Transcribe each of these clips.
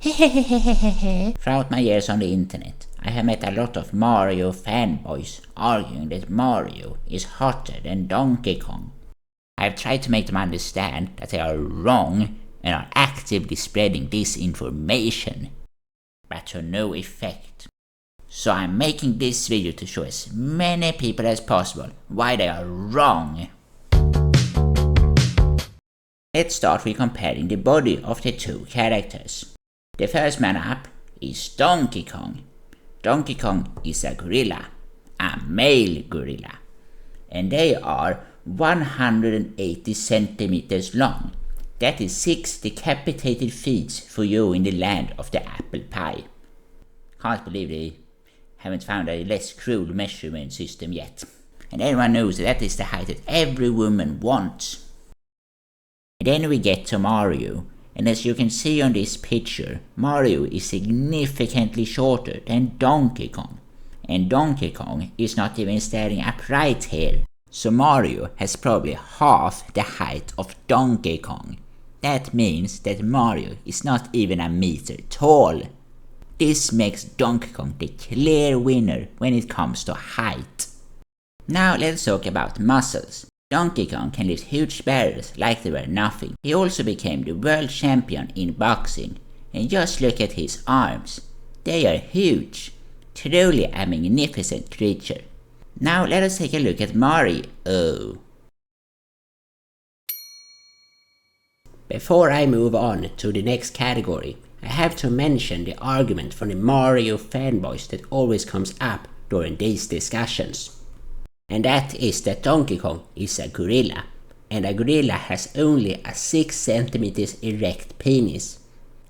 Hehehehehehe. Throughout my years on the internet, I have met a lot of Mario fanboys arguing that Mario is hotter than Donkey Kong. I have tried to make them understand that they are wrong and are actively spreading disinformation, but to no effect. So I'm making this video to show as many people as possible why they are wrong. Let's start with comparing the body of the two characters. The first man up is Donkey Kong. Donkey Kong is a gorilla, a male gorilla, and they are 180 centimeters long. That is 6 decapitated feet for you in the land of the apple pie. Can't believe they haven't found a less cruel measurement system yet. And everyone knows that is the height that every woman wants. And then we get to Mario, and as you can see on this picture, Mario is significantly shorter than Donkey Kong. And Donkey Kong is not even standing upright here. So Mario has probably half the height of Donkey Kong. That means that Mario is not even a meter tall. This makes Donkey Kong the clear winner when it comes to height. Now let's talk about muscles. Donkey Kong can lift huge barrels like they were nothing. He also became the world champion in boxing. And just look at his arms. They are huge. Truly a magnificent creature. Now let us take a look at Mario. Before I move on to the next category, I have to mention the argument from the Mario fanboys that always comes up during these discussions. And that is that Donkey Kong is a gorilla, and a gorilla has only a 6 centimeters erect penis.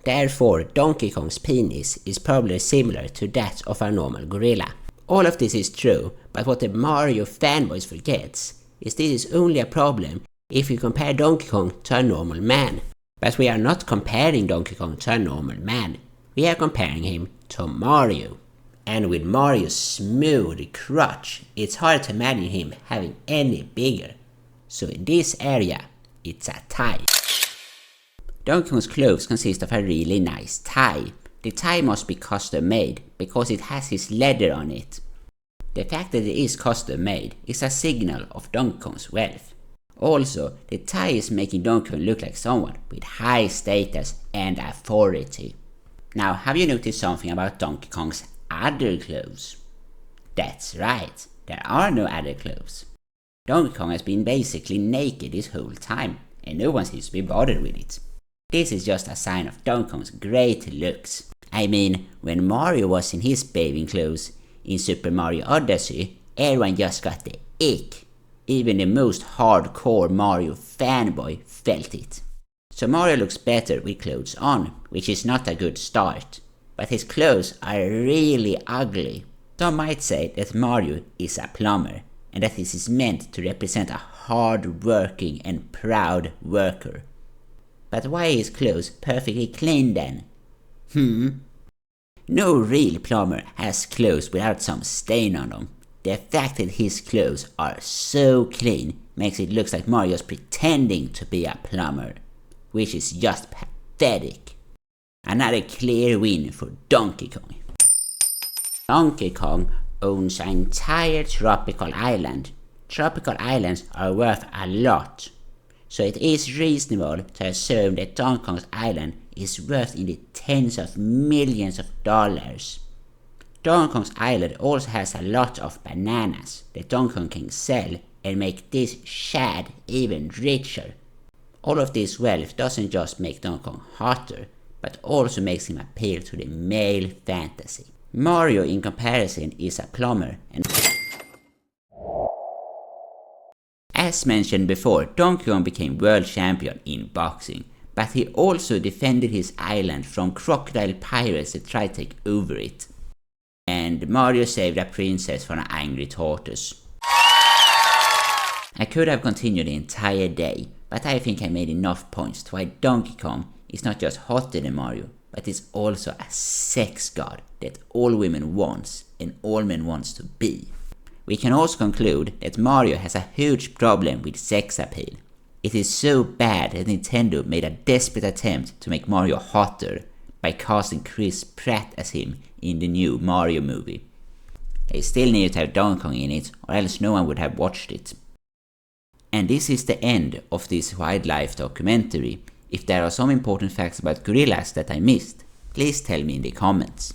Therefore, Donkey Kong's penis is probably similar to that of a normal gorilla. All of this is true, but what the Mario fanboys forgets is this is only a problem if you compare Donkey Kong to a normal man. But we are not comparing Donkey Kong to a normal man. We are comparing him to Mario. And with Mario's smooth crotch, it's hard to imagine him having any bigger. So in this area, it's a tie. Donkey Kong's clothes consist of a really nice tie. The tie must be custom made because it has his leather on it. The fact that it is custom made is a signal of Donkey Kong's wealth. Also, the tie is making Donkey Kong look like someone with high status and authority. Now, have you noticed something about Donkey Kong's other clothes? That's right, there are no other clothes. Donkey Kong has been basically naked this whole time, and no one seems to be bothered with it. This is just a sign of Donkey Kong's great looks. I mean, when Mario was in his bathing clothes in Super Mario Odyssey, everyone just got the ick. Even the most hardcore Mario fanboy felt it. So Mario looks better with clothes on, which is not a good start. But his clothes are really ugly. Some might say that Mario is a plumber, and that this is meant to represent a hard-working and proud worker. But why is his clothes perfectly clean then? No real plumber has clothes without some stain on them. The fact that his clothes are so clean makes it look like Mario's pretending to be a plumber, which is just pathetic. Another clear win for Donkey Kong. Donkey Kong owns an entire tropical island. Tropical islands are worth a lot, so it is reasonable to assume that Donkey Kong's island is worth in the tens of millions of dollars. Donkey Kong's island also has a lot of bananas that Donkey Kong can sell and make this shad even richer. All of this wealth doesn't just make Donkey Kong hotter, but also makes him appeal to the male fantasy. Mario in comparison is a plumber, and as mentioned before, Donkey Kong became world champion in boxing, but he also defended his island from crocodile pirates that tried to take over it. And Mario saved a princess from an angry tortoise. I could have continued the entire day, but I think I made enough points to why Donkey Kong is not just hotter than Mario, but is also a sex god that all women wants and all men wants to be. We can also conclude that Mario has a huge problem with sex appeal. It is so bad that Nintendo made a desperate attempt to make Mario hotter, by casting Chris Pratt as him in the new Mario movie. They still needed to have Donkey Kong in it, or else no one would have watched it. And this is the end of this wildlife documentary. If there are some important facts about gorillas that I missed, please tell me in the comments.